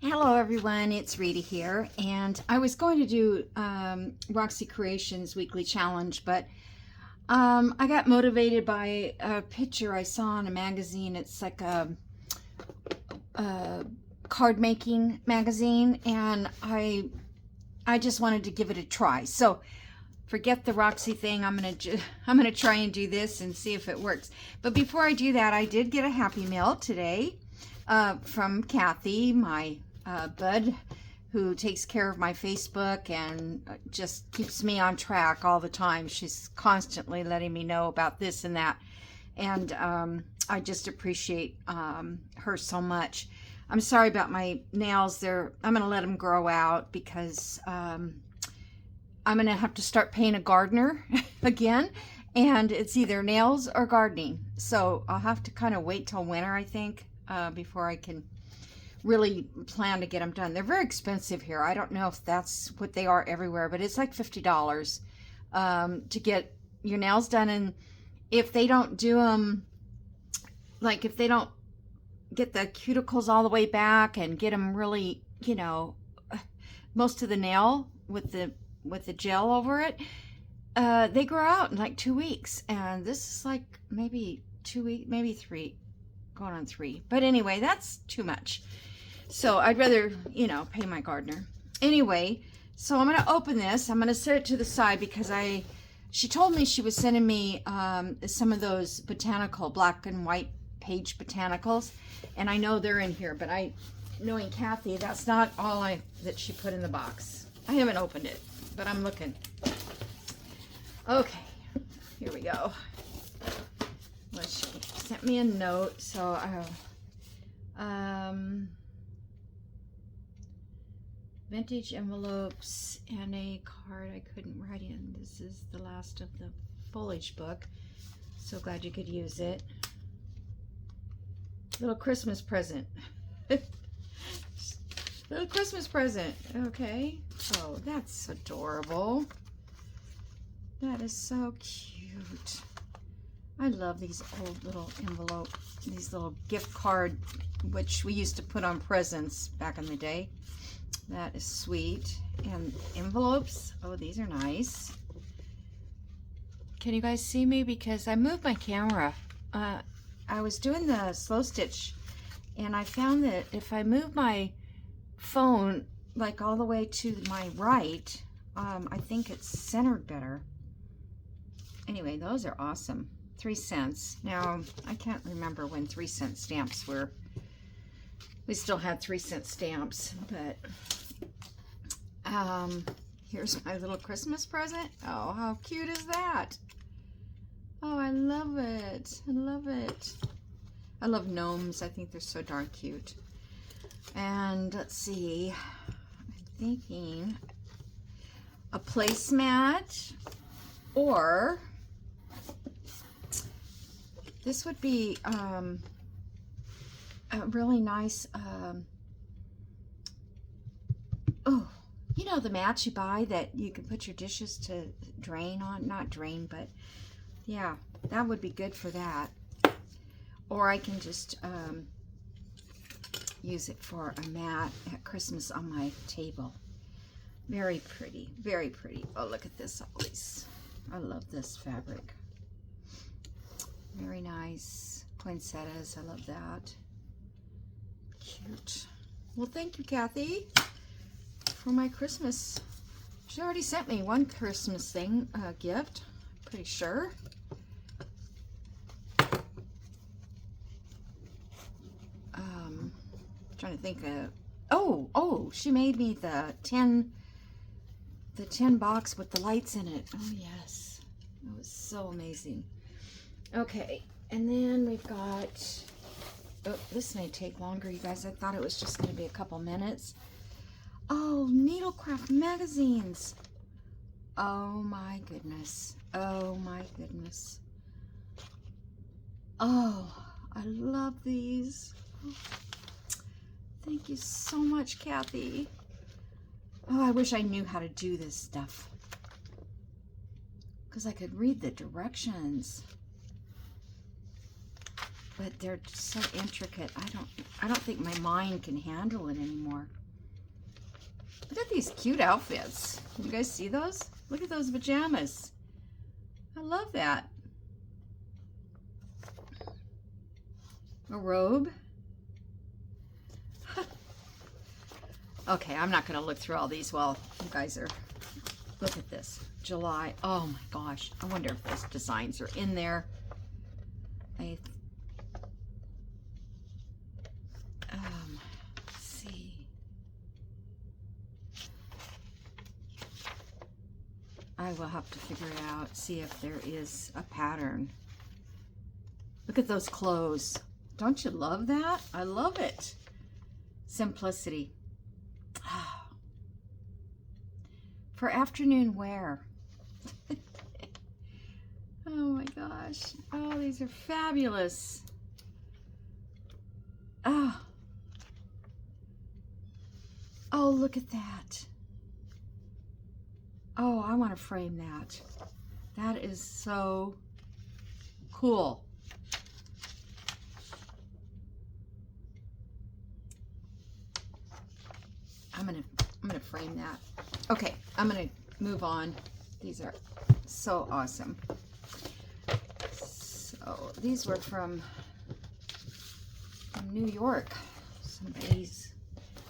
Hello everyone, it's Rita here, and I was going to do Roxy Creations weekly challenge, but I got motivated by a picture I saw in a magazine. It's like a card making magazine, and I just wanted to give it a try. So forget the Roxy thing. I'm gonna try and do this and see if it works. But before I do that, I did get a Happy Mail today from Kathy, my bud, who takes care of my Facebook and just keeps me on track all the time. She's constantly letting me know about this and that, and I just appreciate her so much. I'm sorry about my nails. I'm gonna let them grow out because I'm gonna have to start paying a gardener again, and it's either nails or gardening. So I'll have to kind of wait till winter, I think, before I can really plan to get them done. They're very expensive here. I don't know if that's what they are everywhere, but it's like $50 to get your nails done. And if they don't do them, like if they don't get the cuticles all the way back and get them really, most of the nail with the gel over it, they grow out in like 2 weeks. And this is like maybe 2 weeks, maybe 3, going on 3. But anyway, that's too much. So I'd rather, pay my gardener. Anyway, so I'm going to open this. I'm going to set it to the side because she told me she was sending me some of those botanical, black and white page botanicals. And I know they're in here, but knowing Kathy, that's not all that she put in the box. I haven't opened it, but I'm looking. Okay, here we go. Well, she sent me a note, so vintage envelopes and a card I couldn't write in. This is the last of the foliage book. So glad you could use it. Little Christmas present. Little Christmas present. Okay. Oh, that's adorable. That is so cute. I love these old little these little gift card, which we used to put on presents back in the day. That is sweet. And envelopes. Oh, these are nice. Can you guys see me? Because I moved my camera. I was doing the slow stitch, and I found that if I move my phone like all the way to my right, I think it's centered better. Anyway, those are awesome. 3 cents. Now, I can't remember when 3-cent stamps were. We still had 3-cent stamps, but here's my little Christmas present. Oh, how cute is that? Oh, I love it. I love it. I love gnomes. I think they're so darn cute. And let's see. I'm thinking a placemat, or this would be a really nice, the mats you buy that you can put your dishes to drain on. Not drain, but yeah, that would be good for that. Or I can just use it for a mat at Christmas on my table. Very pretty, very pretty. Oh, look at this, Always. I love this fabric. Very nice. Poinsettias, I love that. Cute. Well, thank you, Kathy, for my Christmas. She already sent me one Christmas thing, gift, pretty sure. Trying to think of, she made me the 10 box with the lights in it. Oh yes, that was so amazing. Okay, and then we've got, this may take longer, you guys. I thought it was just going to be a couple minutes. Oh, Needlecraft magazines. Oh my goodness. Oh my goodness. Oh, I love these. Oh, thank you so much, Kathy. Oh, I wish I knew how to do this stuff, because I could read the directions. but they're so intricate. I don't think my mind can handle it anymore. Look at these cute outfits. Can you guys see those? Look at those pajamas. I love that. A robe. Okay, I'm not going to look through all these while you guys are... Look at this. July. Oh my gosh. I wonder if those designs are in there. Let's see. I will have to figure it out. See if there is a pattern. Look at those clothes. Don't you love that? I love it. Simplicity. For afternoon wear. Oh my gosh. Oh, these are fabulous. Oh. Oh, look at that. Oh, I want to frame that. That is so cool. I'm gonna frame that. Okay, I'm gonna move on. These are so awesome. So these were from New York. Somebody's.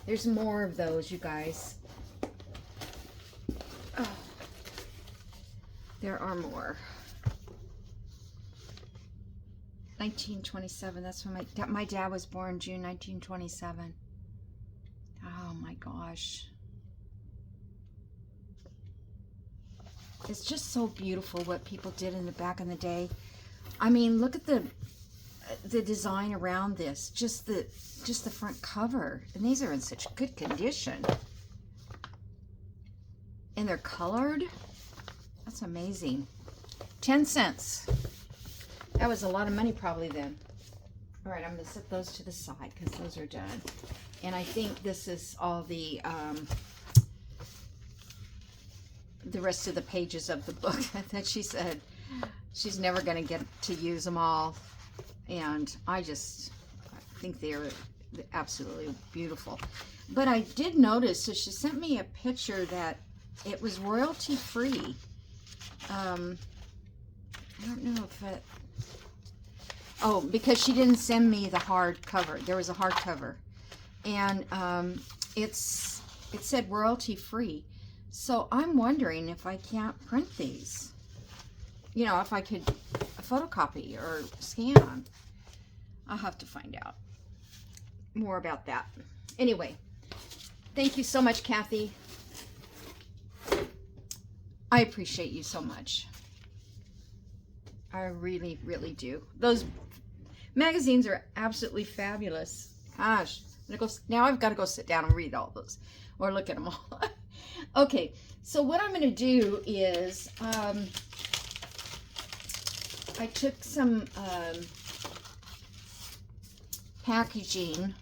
There's more of those, you guys. Oh, there are more. 1927. That's when my dad was born, June 1927. Oh my gosh. It's just so beautiful what people did in the back in the day. I mean, look at the design around this. Just the front cover. And these are in such good condition. And they're colored. That's amazing. 10 cents. That was a lot of money probably then. All right, I'm going to set those to the side because those are done. And I think this is all the rest of the pages of the book that she said she's never going to get to use them all. And I think they're absolutely beautiful. But I did notice, so she sent me a picture that it was royalty free. I don't know if it... Oh, because she didn't send me the hard cover. There was a hard cover. And it said royalty free. So I'm wondering if I can't print these. You know, if I could photocopy or scan. I'll have to find out more about that. Anyway, thank you so much, Kathy. I appreciate you so much. I really, really do. Those magazines are absolutely fabulous. Gosh, now I've got to go sit down and read all those or look at them all. Okay, so what I'm going to do is I took some packaging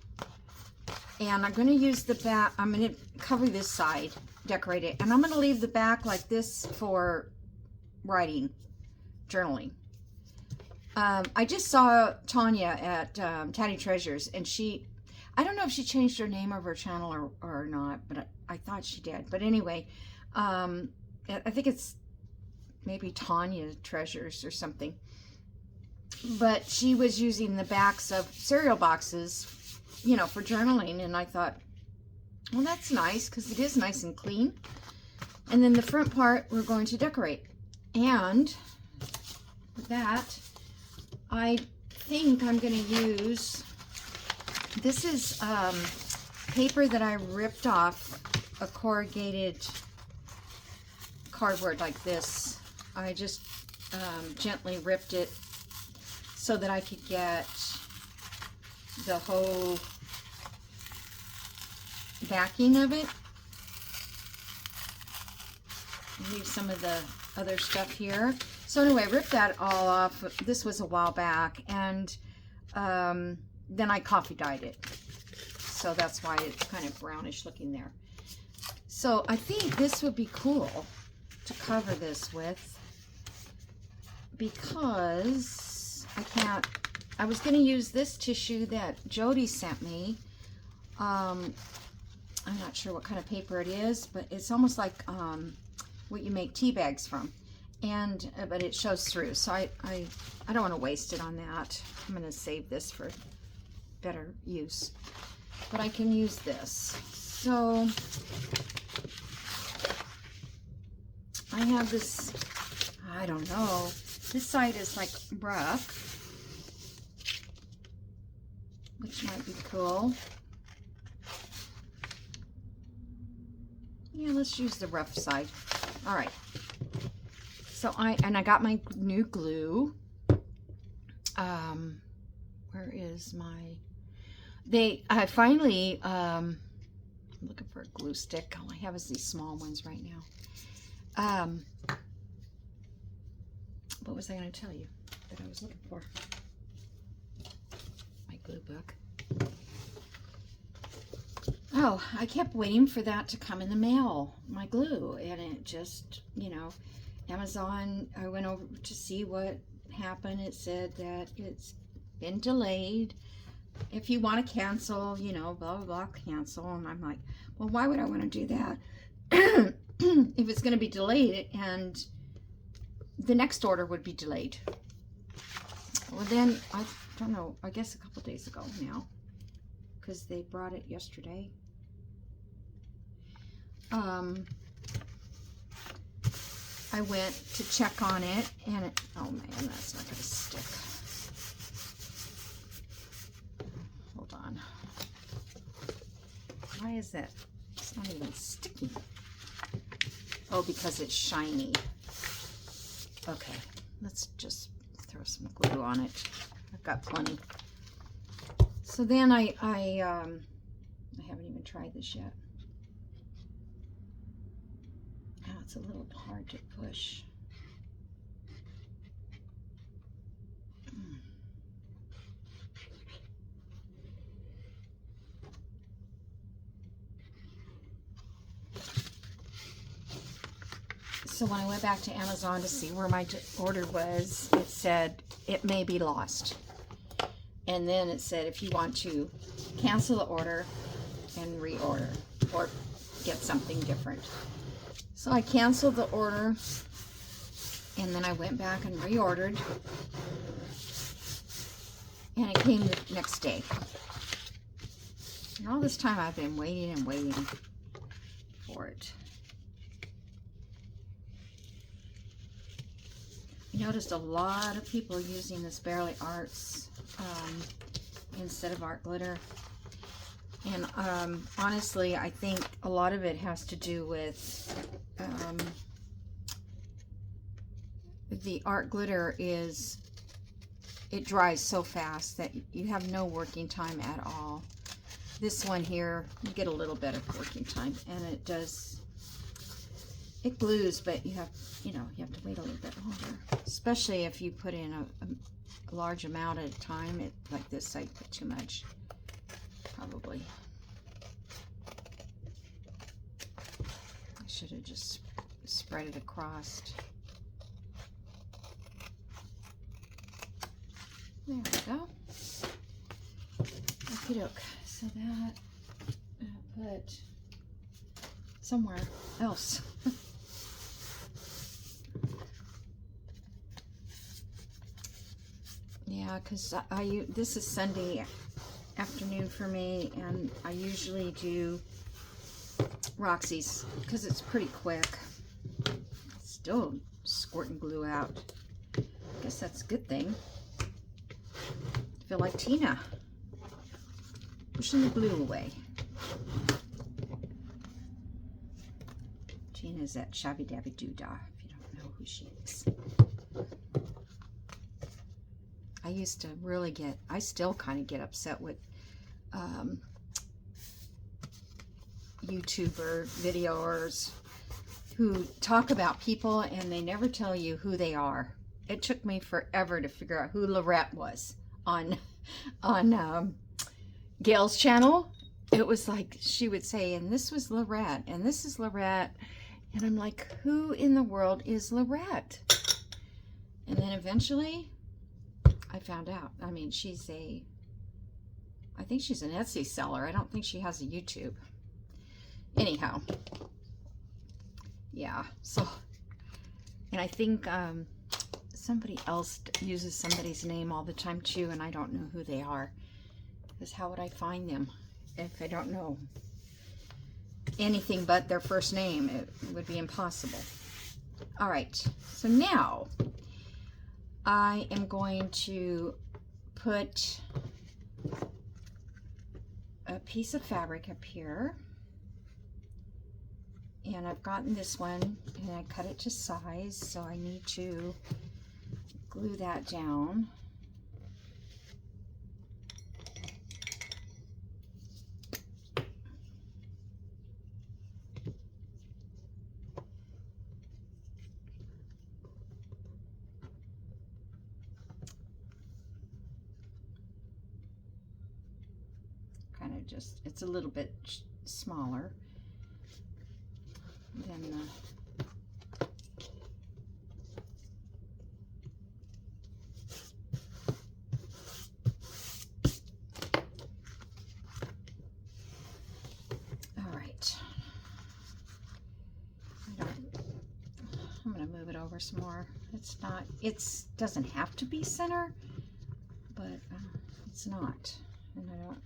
and I'm going to use the back. I'm going to cover this side, decorate it, and I'm going to leave the back like this for writing, journaling. I just saw Tanya at Tatty Treasures, and I don't know if she changed her name of her channel or not, but I thought she did. But anyway, I think it's maybe Tanya Treasures or something. But she was using the backs of cereal boxes, you know, for journaling, and I thought, well, that's nice because it is nice and clean. And then the front part we're going to decorate. And with that, I think I'm going to use, this is paper that I ripped off a corrugated cardboard like this. I just gently ripped it so that I could get the whole backing of it. Leave some of the other stuff here. So anyway, I ripped that all off. This was a while back, and then I coffee dyed it. So that's why it's kind of brownish looking there. So I think this would be cool to cover this with, because I was going to use this tissue that Jody sent me. I'm not sure what kind of paper it is, but it's almost like what you make tea bags from. And but it shows through, so I don't want to waste it on that. I'm going to save this for better use, but I can use this. So I have this, I don't know, this side is like rough, which might be cool. Yeah, let's use the rough side. All right. So I got my new glue. Where is my, I finally, I'm looking for a glue stick. All I have is these small ones right now. What was I going to tell you that I was looking for? My glue book. Oh, I kept waiting for that to come in the mail, my glue, and it just, you know, Amazon, I went over to see what happened. It said that it's been delayed. If you want to cancel, you know, blah, blah, blah, cancel. And I'm like, well, why would I want to do that if it's going to be delayed and the next order would be delayed? Well, then, I don't know, I guess a couple days ago now, because they brought it yesterday. I went to check on it, and it, oh man, that's not going to stick. Hold on. Why is that? It's not even sticking. Oh, because it's shiny. Okay, let's just throw some glue on it. I've got plenty. So then I haven't even tried this yet. Oh, it's a little hard to push. So when I went back to Amazon to see where my order was, it said it may be lost. And then it said if you want to cancel the order and reorder or get something different. So I canceled the order, and then I went back and reordered, and it came the next day. And all this time I've been waiting and waiting for it. I noticed a lot of people using this Bearly Arts instead of art glitter. And honestly, I think a lot of it has to do with the art glitter is, it dries so fast that you have no working time at all. This one here, you get a little bit of working time, and it does, it glues, but you have, you know, you have to wait a little bit longer, especially if you put in a large amount at a time. It, like this, I put too much, probably. I should have just spread it across. There we go. Okie doke. So that I'll put somewhere else. Yeah, because this is Sunday afternoon for me, and I usually do Roxy's because it's pretty quick. Still squirting glue out. I guess that's a good thing. I feel like Tina, pushing the glue away. Tina's that Shabby Dabby Doodah, if you don't know who she is. I used to really get, I still kind of get upset with YouTuber videos who talk about people and they never tell you who they are. It took me forever to figure out who Lorette was on Gail's channel. It was like she would say, and this was Lorette, and this is Lorette, and I'm like, who in the world is Lorette? And then eventually I found out. I mean, I think she's an Etsy seller. I don't think she has a YouTube. Anyhow, yeah, so, and I think somebody else uses somebody's name all the time too, and I don't know who they are, because how would I find them if I don't know anything but their first name? It would be impossible. All right, so now I am going to put a piece of fabric up here, and I've gotten this one and I cut it to size, so I need to glue that down. Kind of just, it's a little bit smaller than the I'm going to move it over some more. It doesn't have to be center, but it's not. And I don't,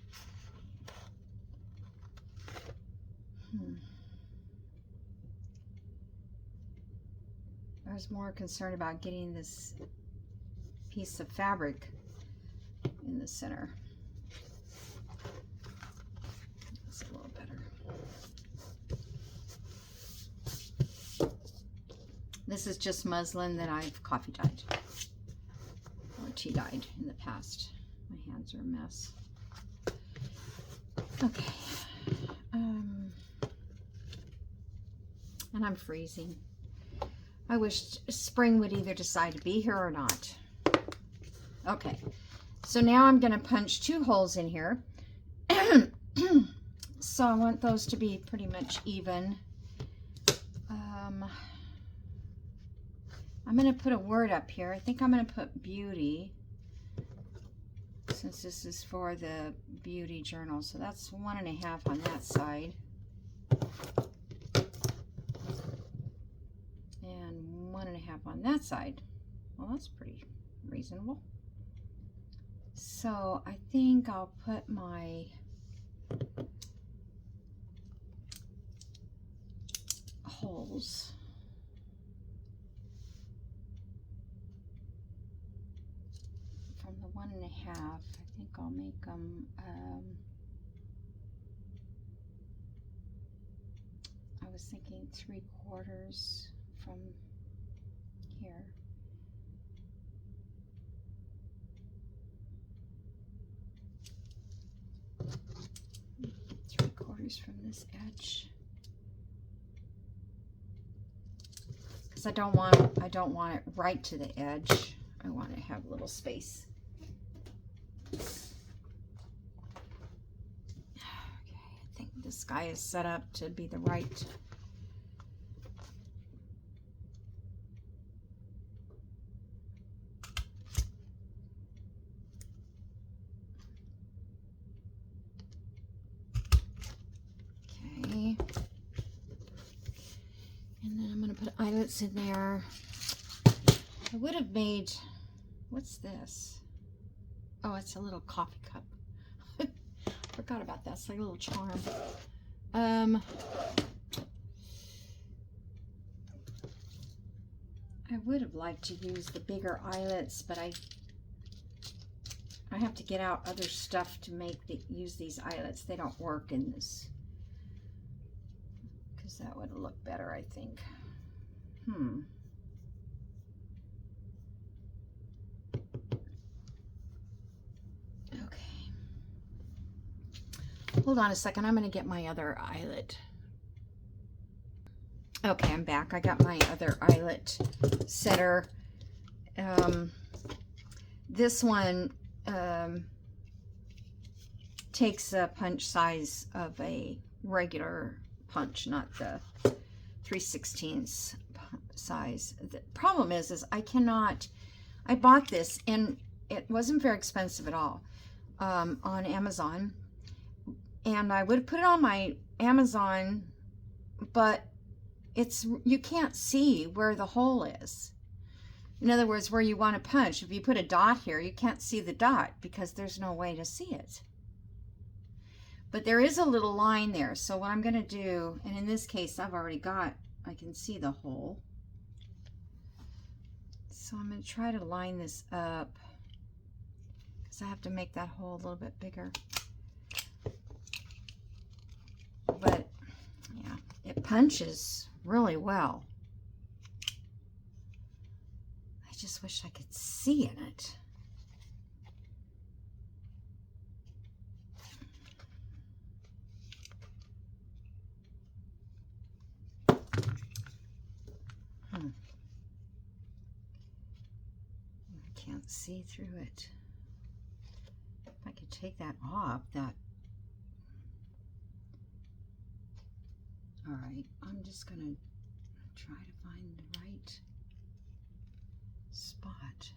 I was more concerned about getting this piece of fabric in the center. It's a little better. This is just muslin that I've coffee dyed or tea dyed in the past. My hands are a mess. Okay. And I'm freezing. I wish spring would either decide to be here or not. Okay. So now I'm going to punch 2 holes in here. So I want those to be pretty much even. I'm going to put a word up here. I think I'm going to put beauty, since this is for the beauty journal. So that's 1.5 on that side. And 1.5 on that side. Well, that's pretty reasonable. So I think I'll put my holes from the 1.5. I think I'll make them I was thinking 3/4 from here. From this edge, because I don't want it right to the edge. I want to have a little space. Okay, I think this guy is set up to be the right. Eyelets in there. I would have made, what's this? Oh, it's a little coffee cup. Forgot about that. It's like a little charm. I would have liked to use the bigger eyelets, but I have to get out other stuff to use these eyelets. They don't work in this, because that would look better, I think. Okay. Hold on a second. I'm going to get my other eyelet. Okay, I'm back. I got my other eyelet setter. This one takes a punch size of a regular punch, not the 3/16 size. The problem is I bought this, and it wasn't very expensive at all on Amazon. And I would put it on my Amazon, but you can't see where the hole is. In other words, where you want to punch. If you put a dot here, you can't see the dot because there's no way to see it. But there is a little line there. So what I'm going to do, and in this case, I can see the hole. So I'm going to try to line this up because I have to make that hole a little bit bigger. But yeah, it punches really well. I just wish I could see in it. I can't see through it. If I could take that off, that. All right, I'm just gonna try to find the right spot.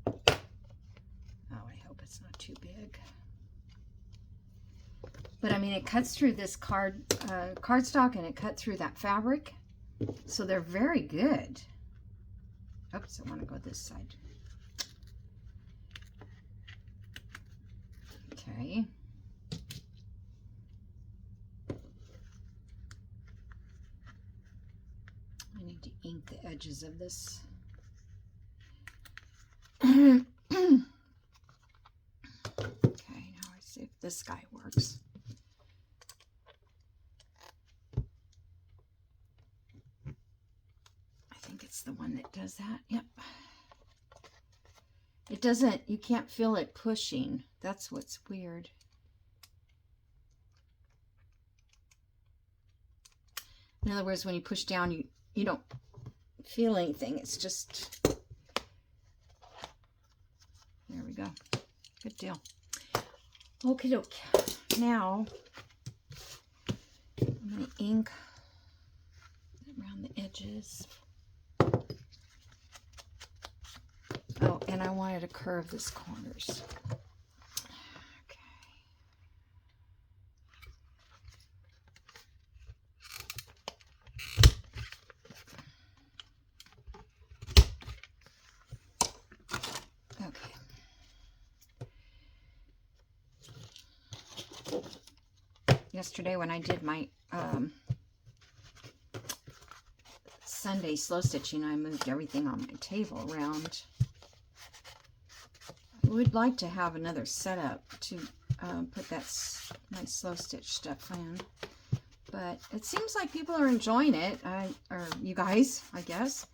Oh, I hope it's not too big. But I mean, it cuts through this cardstock, and it cut through that fabric. So they're very good. Oops, I want to go this side. Okay. I need to ink the edges of this. Okay, now I see if this guy works. I think it's the one that does that. Yep. It doesn't, you can't feel it pushing. That's what's weird. In other words, when you push down, you don't feel anything. It's just, there we go. Good deal. Okie doke. Now, I'm going to ink around the edges. Oh, and I wanted to curve this corners. Yesterday when I did my Sunday slow stitching, I moved everything on my table around. I would like to have another setup to put my slow stitch stuff in, but it seems like people are enjoying it. Or you guys, I guess.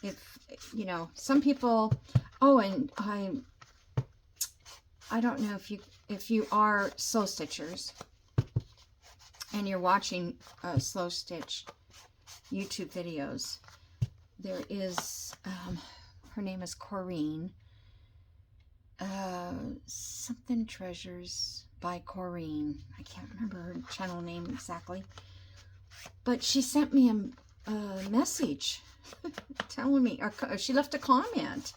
If you know, some people. Oh, and I don't know if you are slow stitchers and you're watching slow stitch YouTube videos. There is her name is Corrine. Something Treasures by Corrine. I can't remember her channel name exactly, but she sent me a message telling me, or she left a comment.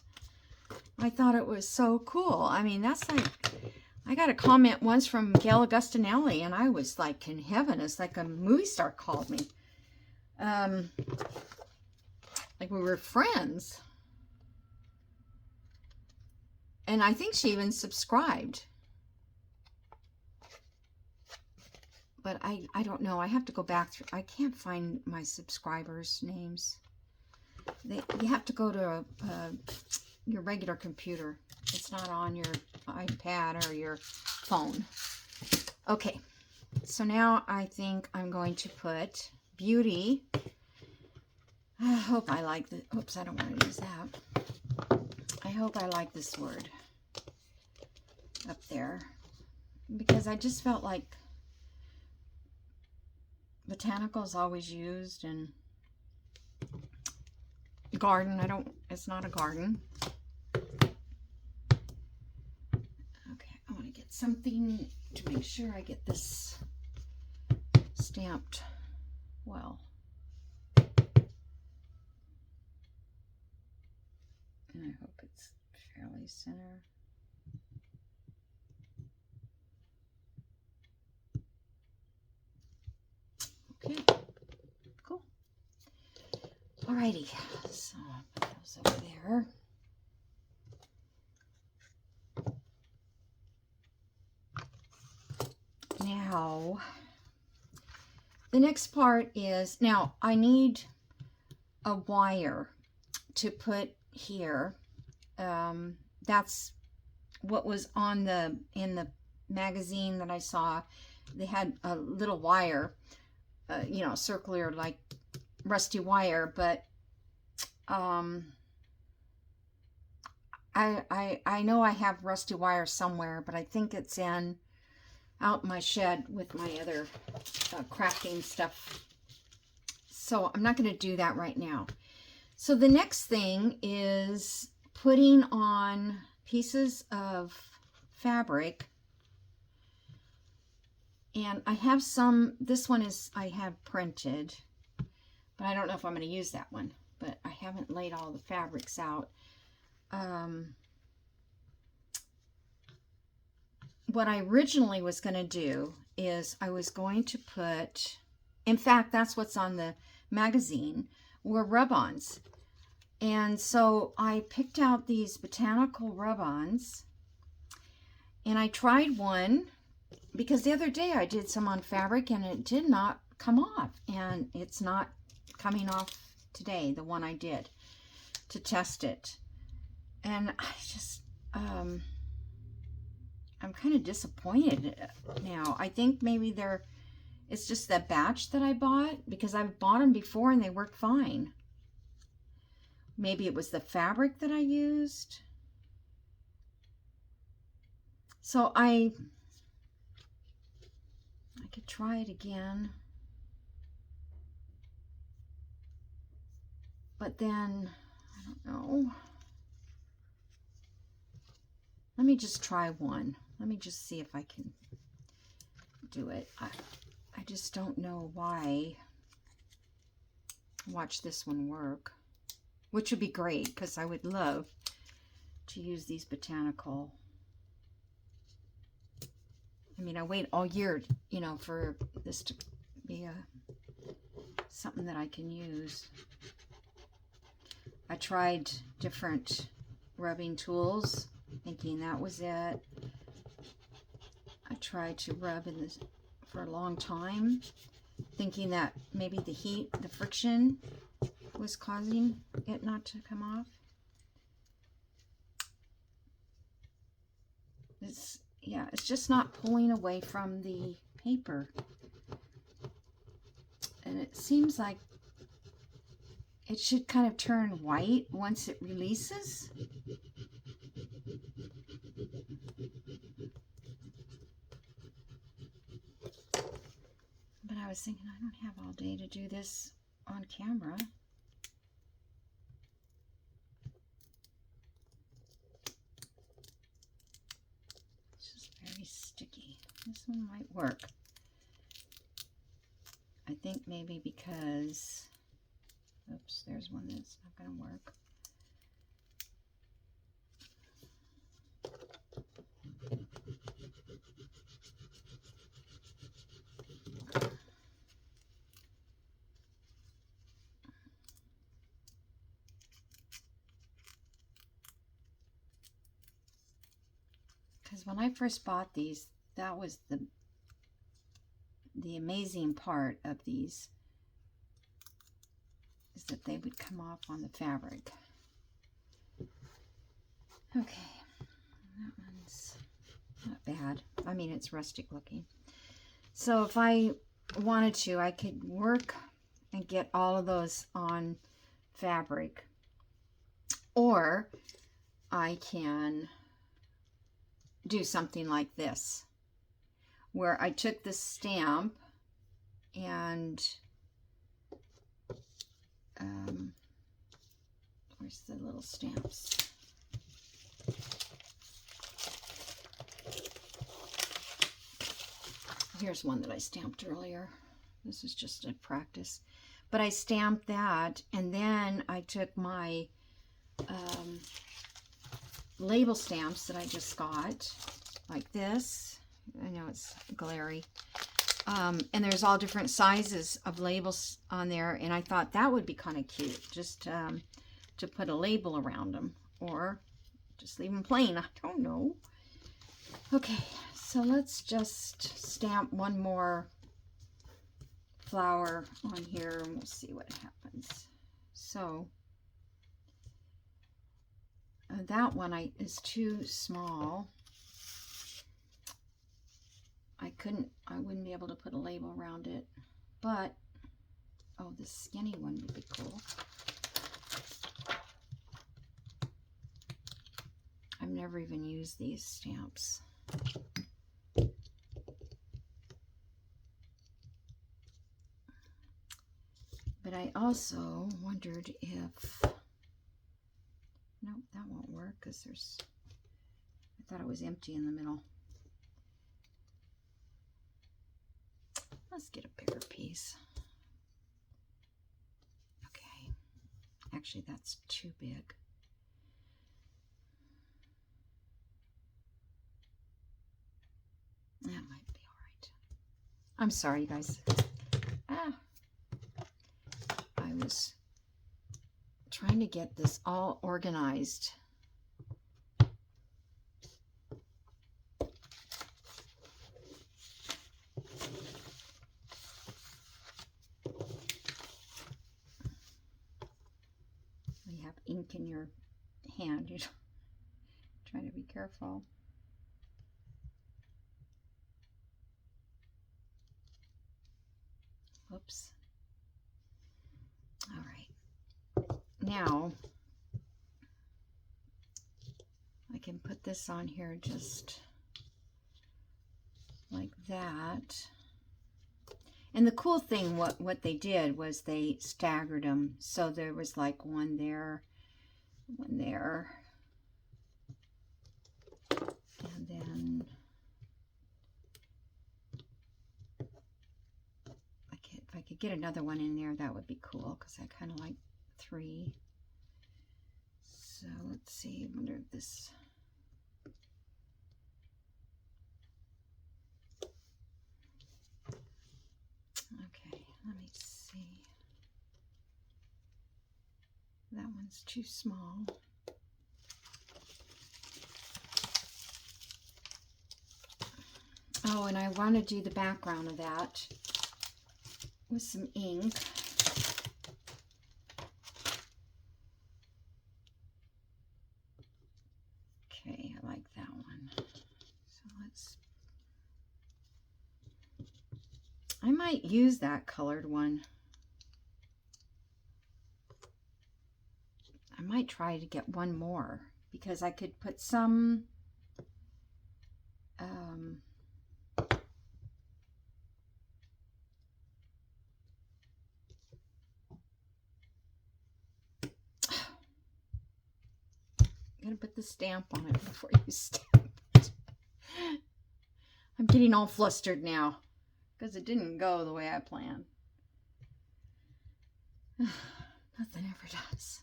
I thought it was so cool. I mean, that's like, I got a comment once from Gail Augustinelli, and I was like in heaven. It's like a movie star called me. Like we were friends. And I think she even subscribed. But I don't know. I have to go back through. I can't find my subscribers' names. You have to go to your regular computer. It's not on your iPad or your phone. Okay. So now I think I'm going to put Beauty. I hope I like the. Oops, I don't want to use that. I hope I like this word up there, because I just felt like botanical is always used, and garden, it's not a garden. Okay, I want to get something to make sure I get this stamped well. And I fairly center. Okay, cool. Alrighty, so put those over there. Now, the next part is, now I need a wire to put here. That's what was on in the magazine that I saw. They had a little wire, you know, circular, like rusty wire, but I know I have rusty wire somewhere, but I think it's out in my shed with my other crafting stuff. So I'm not going to do that right now. So the next thing is putting on pieces of fabric. And I have some, this one is, I have printed, but I don't know if I'm going to use that one. But I haven't laid all the fabrics out. What I originally was going to do is I was going to put, in fact, that's what's on the magazine, were rub-ons. And so I picked out these botanical rub-ons, and I tried one because the other day I did some on fabric and it did not come off, and it's not coming off today, the one I did to test it. And I just I'm kind of disappointed now. I think maybe it's just that batch that I bought, because I've bought them before and they work fine. Maybe it was the fabric that I used. So I could try it again. But then, I don't know. Let me just try one. Let me just see if I can do it. I just don't know why. Watch this one work, which would be great because I would love to use these botanical. I mean, I wait all year, you know, for this to be something that I can use. I tried different rubbing tools, thinking that was it. I tried to rub in this for a long time, thinking that maybe the heat, the friction was causing it not to come off. It's just not pulling away from the paper. And it seems like it should kind of turn white once it releases. But I was thinking, I don't have all day to do this on camera. It's just very sticky. This one might work. I think maybe because, oops, there's one that's not going to work. Because when I first bought these, that was the amazing part of these, is that they would come off on the fabric. Okay, that one's not bad. I mean, it's rustic looking. So if I wanted to, I could work and get all of those on fabric, or I can do something like this, where I took the stamp and where's the little stamps? Here's one that I stamped earlier. This is just a practice. But I stamped that, and then I took my label stamps that I just got, like this. I know it's glary. And there's all different sizes of labels on there, and I thought that would be kind of cute, just to put a label around them, or just leave them plain. I don't know. Okay, so let's just stamp one more flower on here, and we'll see what happens. So that one is too small. I wouldn't be able to put a label around it, but oh, this skinny one would be cool. I've never even used these stamps. But I also wondered if, nope, that won't work because I thought it was empty in the middle. Let's get a bigger piece. Okay, actually that's too big. That might be all right. I'm sorry, you guys. I was trying to get this all organized. You have ink in your hand. You're trying to be careful. Whoops. All right. Now, I can put this on here just like that. And the cool thing, what they did was they staggered them. So there was like one there, and then if I could get another one in there, that would be cool, because I kind of like 3. So let's see, I wonder if this, okay, let me see. That one's too small. Oh, and I want to do the background of that with some ink. Okay, I like that one. So I might use that colored one. I might try to get one more, because I could put some I'm gonna put the stamp on it before you stamp it. I'm getting all flustered now because it didn't go the way I planned. Nothing ever does.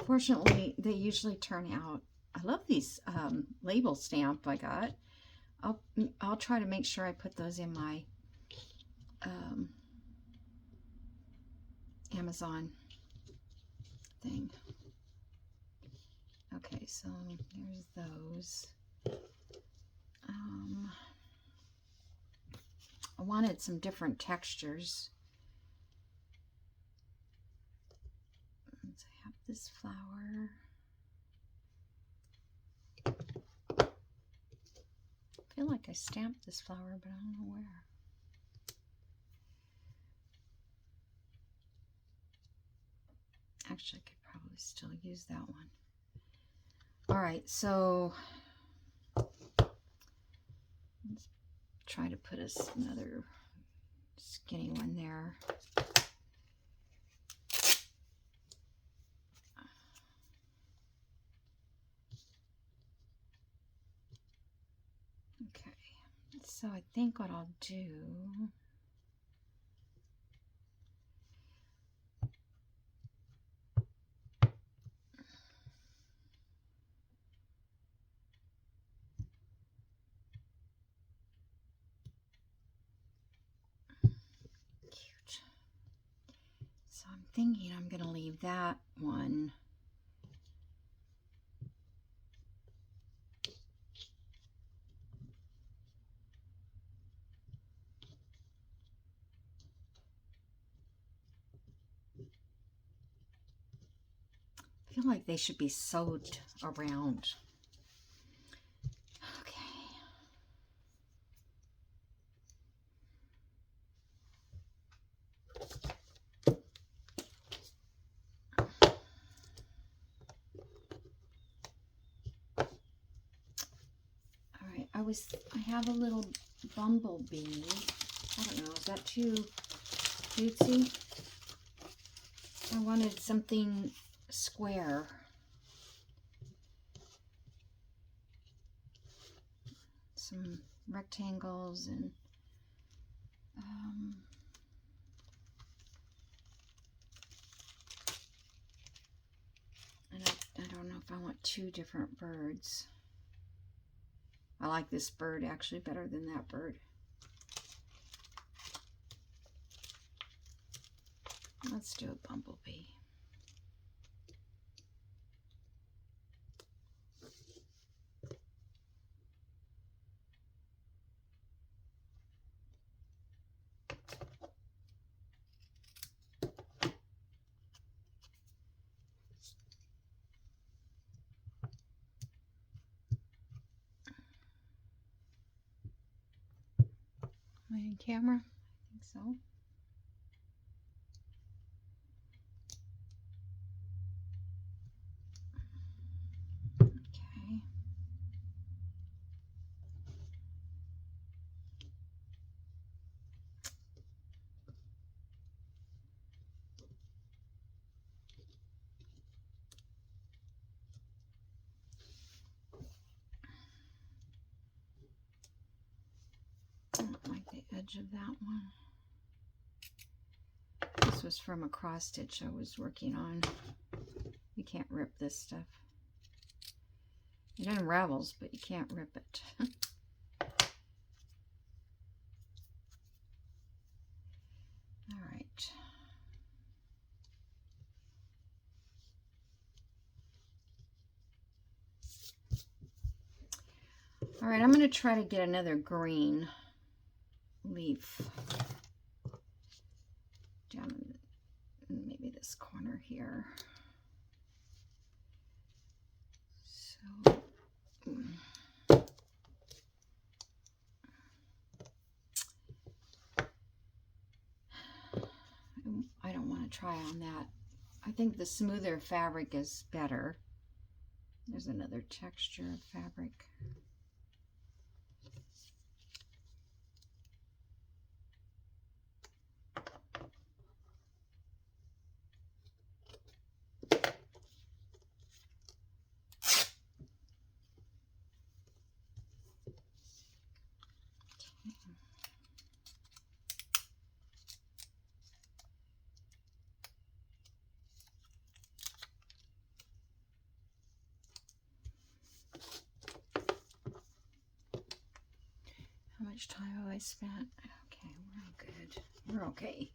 Fortunately, they usually turn out. I love these label stamp I got. I'll try to make sure I put those in my Amazon thing. Okay, so here's those. I wanted some different textures. Let's have this flower. I feel like I stamped this flower, but I don't know where. Actually, I could probably still use that one. All right, so let's try to put another skinny one there. Okay, so I think what I'll do, thinking I'm going to leave that one. I feel like they should be sewed around. Okay. All right, I have a little bumblebee. I don't know, is that too cutesy? I wanted something square. Some rectangles and I don't know if I want two different birds. I like this bird actually better than that bird. Let's do a bumblebee. Am I in camera? I think so. Okay. I don't like the edge of that one. This was from a cross stitch I was working on. You can't rip this stuff. It unravels, but you can't rip it. All right. All right, I'm going to try to get another green leaf down in maybe this corner here. So, I don't want to try on that. I think the smoother fabric is better. There's another texture of fabric. How much time have I spent? Okay, we're good. We're okay.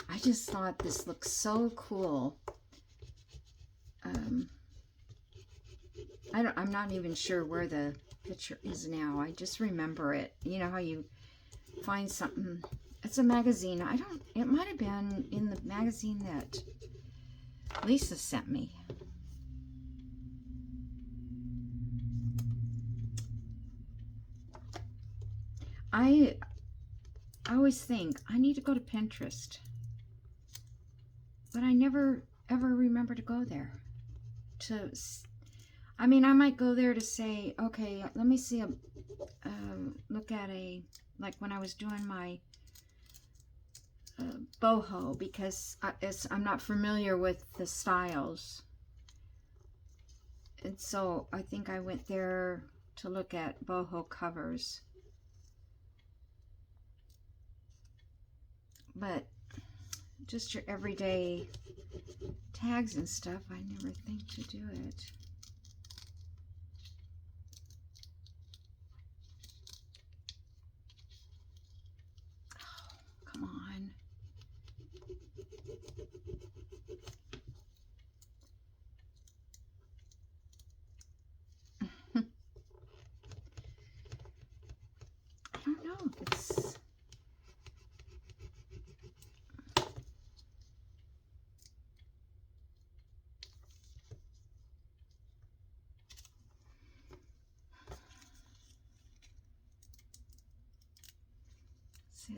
I just thought this looked so cool. I'm not even sure where the picture is now. I just remember it. You know how you find something. It's a magazine. It might have been in the magazine that Lisa sent me. I always think I need to go to Pinterest, but I never ever remember to go there. I mean, I might go there to say, okay, let me see look at like when I was doing my boho, because I'm not familiar with the styles, and so I think I went there to look at boho covers. But just your everyday tags and stuff, I never think to do it.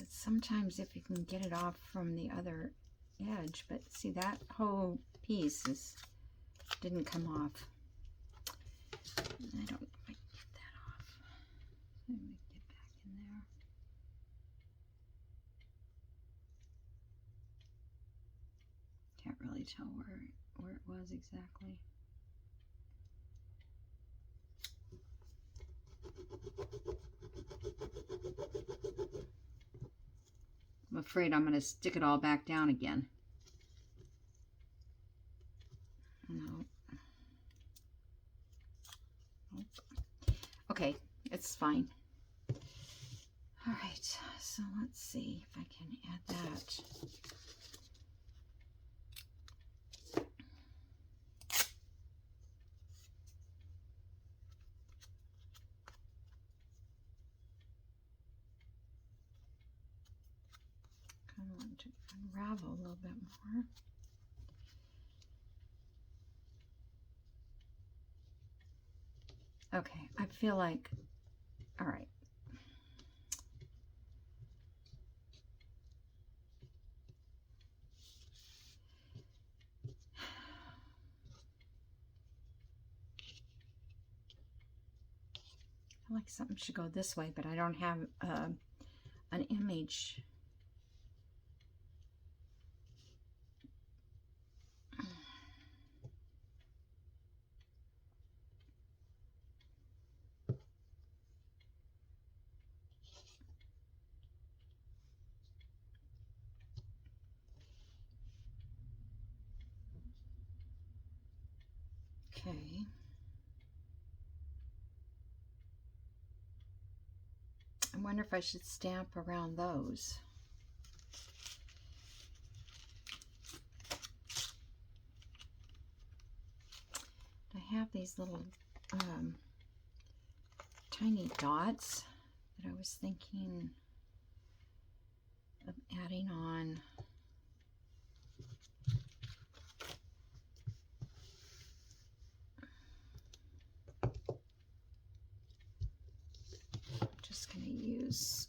Sometimes if you can get it off from the other edge, but see that whole piece didn't come off. I don't know if I can get that off. Let me get back in there. Can't really tell where it was exactly. I'm afraid I'm going to stick it all back down again. No. Okay, it's fine. All right, so let's see if I can add that. Kind of want to unravel a little bit more. Okay, I feel like, all right. I feel like something should go this way, but I don't have an image. Okay. I wonder if I should stamp around those. I have these little tiny dots that I was thinking of adding on. I'm just going to use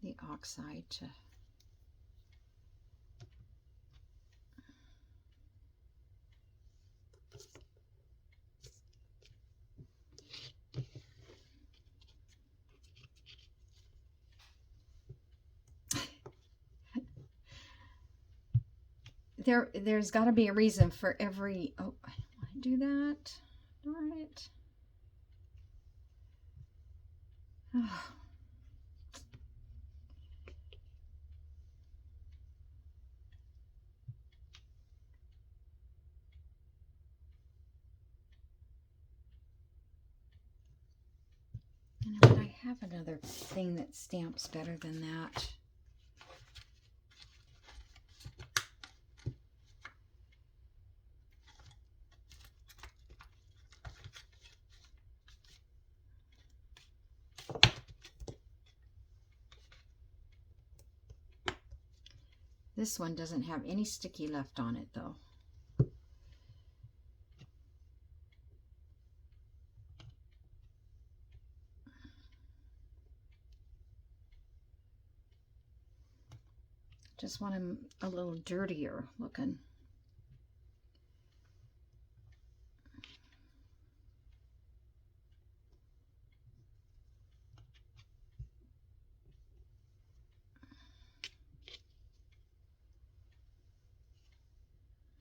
the oxide to there's got to be a reason for every, oh, I want to do that. Darn it. Oh. But I have another thing that stamps better than that. This one doesn't have any sticky left on it though. Just want them a little dirtier looking.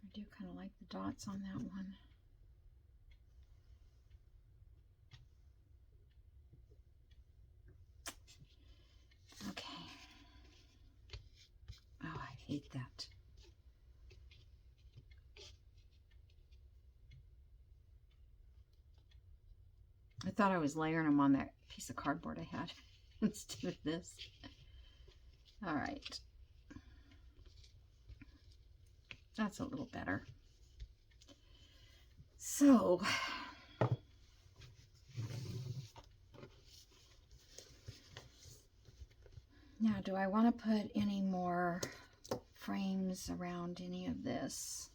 I do kind of like the dots on that one. Okay. Oh, I hate that. I thought I was layering them on that piece of cardboard I had instead of this. All right. That's a little better. So, now do I want to put any more frames around any of this?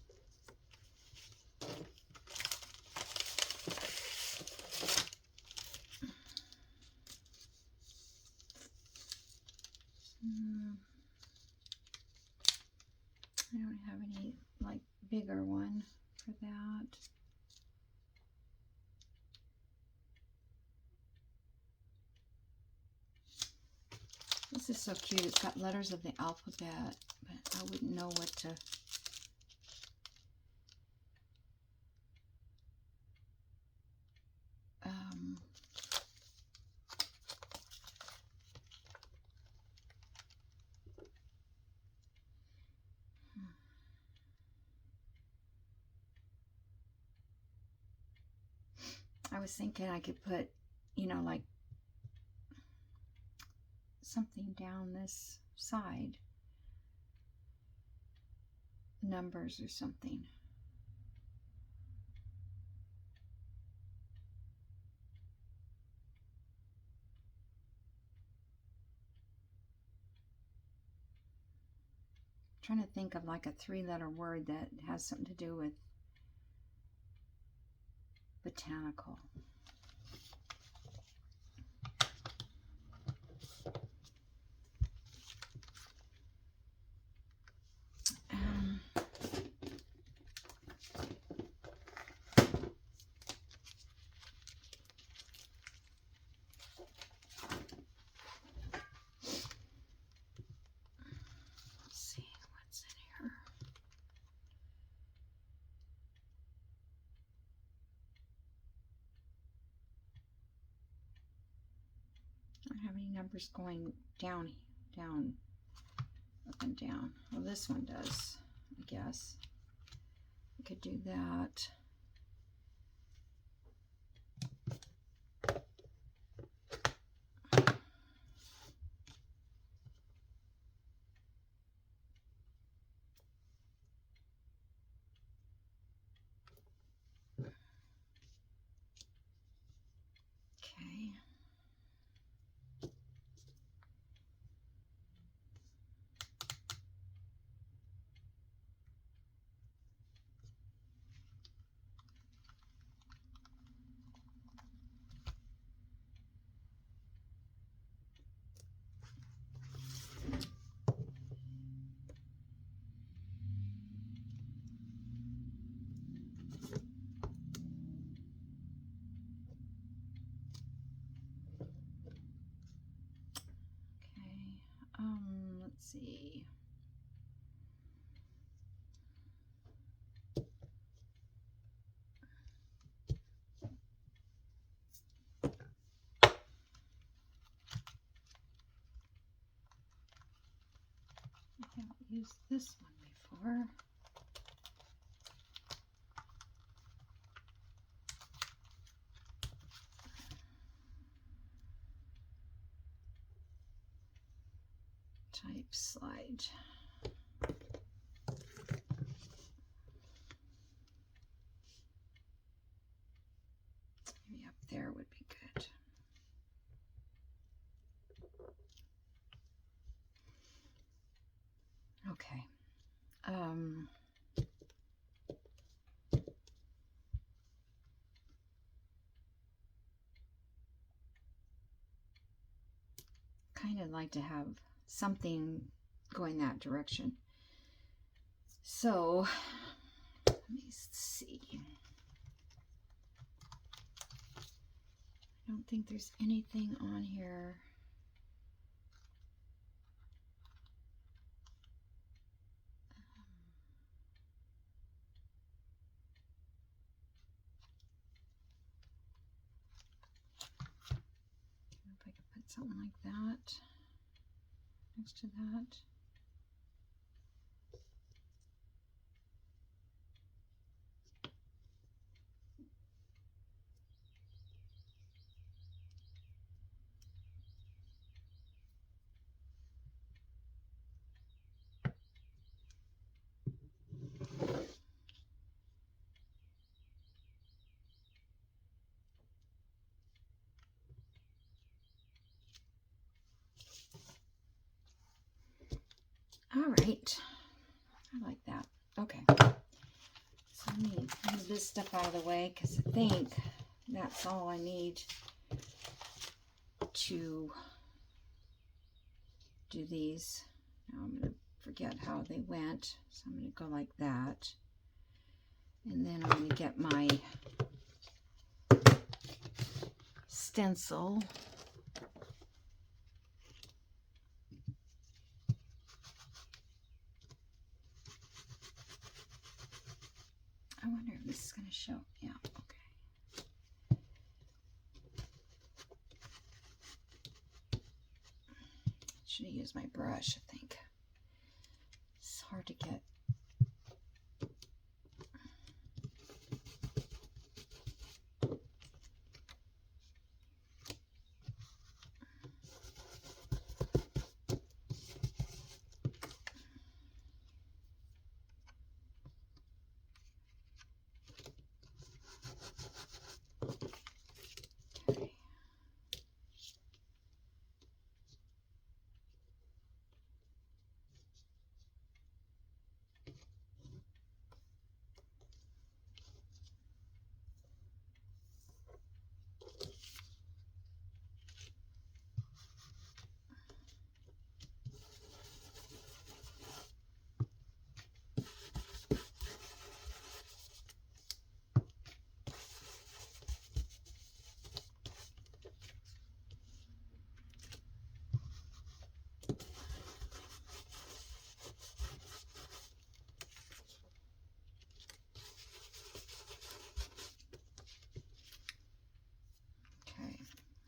I have any like bigger one for that. This is so cute. It's got letters of the alphabet, but I wouldn't know what to... I was thinking I could put, you know, like something down this side. Numbers or something. I'm trying to think of like a 3-letter word that has something to do with botanical. I don't have any numbers going down, up and down. Well, this one does, I guess. I could do that. Okay. Let's see. I haven't used this one before. Type slide. Maybe up there would be good. Okay. Kind of like to have something going that direction. So let me see. I don't think there's anything on here. If I could put something like that next to that. All right, I like that. Okay, so let me move this stuff out of the way because I think that's all I need to do these. Now I'm going to forget how they went. So I'm going to go like that. And then I'm going to get my stencil. I wonder if this is going to show. Yeah, okay. Should have used my brush, I think. It's hard to get.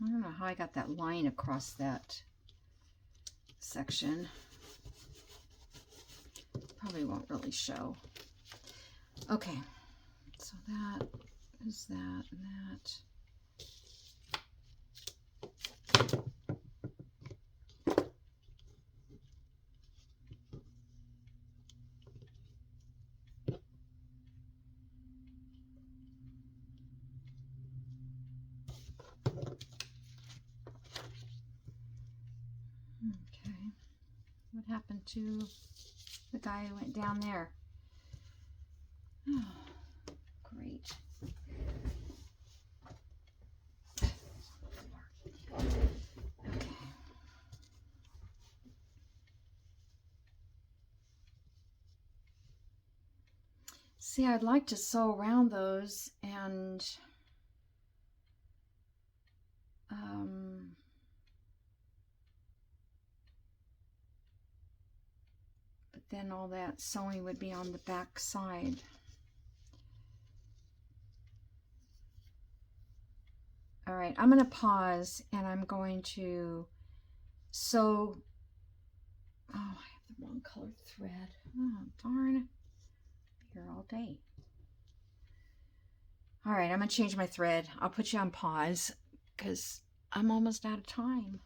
I don't know how I got that line across that section. Probably won't really show. Okay, so that is that and that. Okay, what happened to the guy who went down there? Oh, great. Okay. See, I'd like to sew around those and but then all that sewing would be on the back side. All right, I'm going to pause and I'm going to sew. Oh, I have the wrong colored thread. Oh, darn. Here all day. All right, I'm going to change my thread. I'll put you on pause because I'm almost out of time.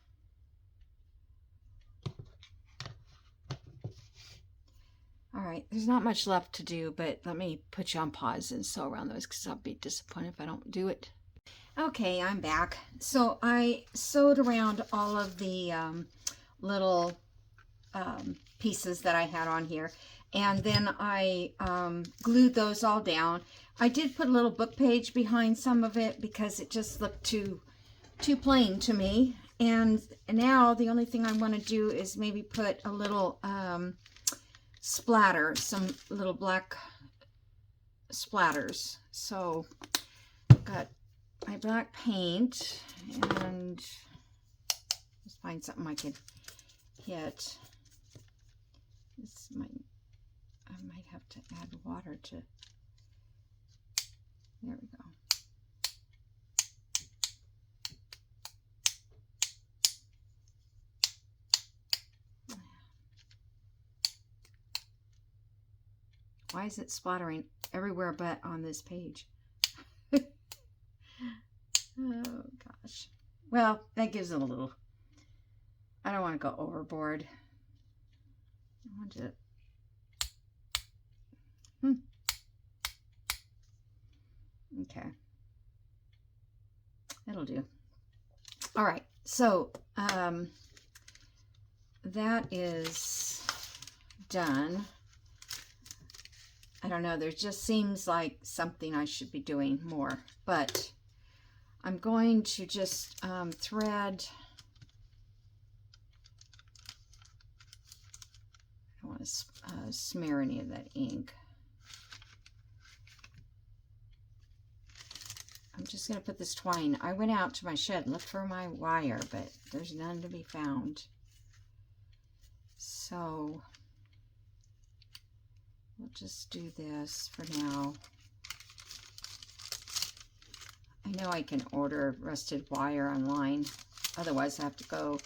All right, there's not much left to do, but let me put you on pause and sew around those because I'll be disappointed if I don't do it. Okay, I'm back. So I sewed around all of the little pieces that I had on here, and then I glued those all down. I did put a little book page behind some of it because it just looked too plain to me. And now the only thing I want to do is maybe put a little splatter, some little black splatters. So I've got my black paint, and let's find something I can hit. This might, I might have to add water to, there we go. Why is it splattering everywhere but on this page? Oh gosh. Well, that gives it a little, I don't want to go overboard. I want to, okay. That'll do. All right. So, that is done. I don't know, there just seems like something I should be doing more, but I'm going to just thread. I don't want to to smear any of that ink. I'm just going to put this twine. I went out to my shed and looked for my wire, but there's none to be found. So we'll just do this for now. I know I can order rusted wire online. Otherwise, I have to go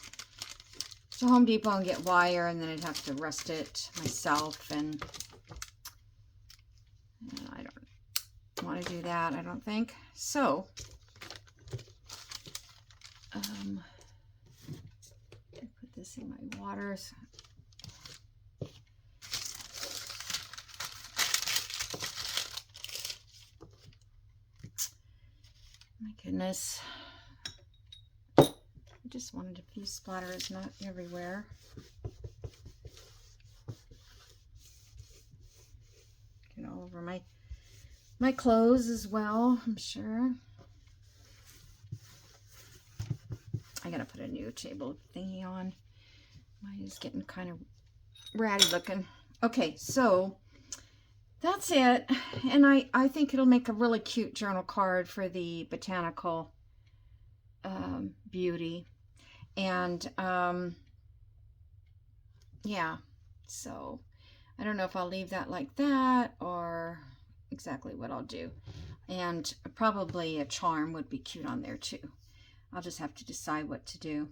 to Home Depot and get wire, and then I'd have to rust it myself. And I don't want to do that, I don't think. So, I put this in my water. My goodness. I just wanted a few splatters, not everywhere. Get all over my clothes as well, I'm sure. I gotta put a new table thingy on. Mine is getting kind of ratty looking. Okay, so that's it. And I think it'll make a really cute journal card for the botanical beauty. And yeah, so I don't know if I'll leave that like that or exactly what I'll do. And probably a charm would be cute on there too. I'll just have to decide what to do.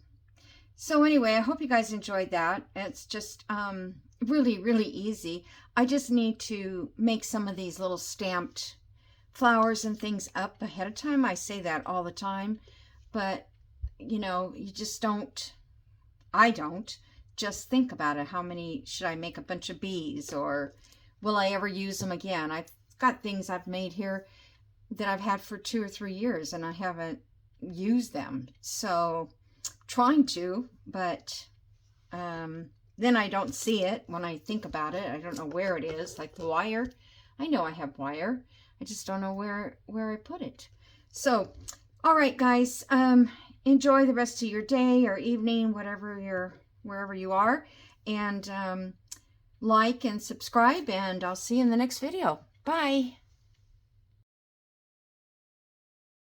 So anyway, I hope you guys enjoyed that. It's just really, really easy. I just need to make some of these little stamped flowers and things up ahead of time. I say that all the time, but you know, you just don't, I don't just think about it. How many should I make? A bunch of bees, or will I ever use them again? I've got things I've made here that I've had for 2 or 3 years and I haven't used them. So trying to, but then I don't see it when I think about it. I don't know where it is. Like the wire, I know I have wire. I just don't know where I put it. So, all right, guys, enjoy the rest of your day or evening, wherever you are, and like and subscribe, and I'll see you in the next video. Bye.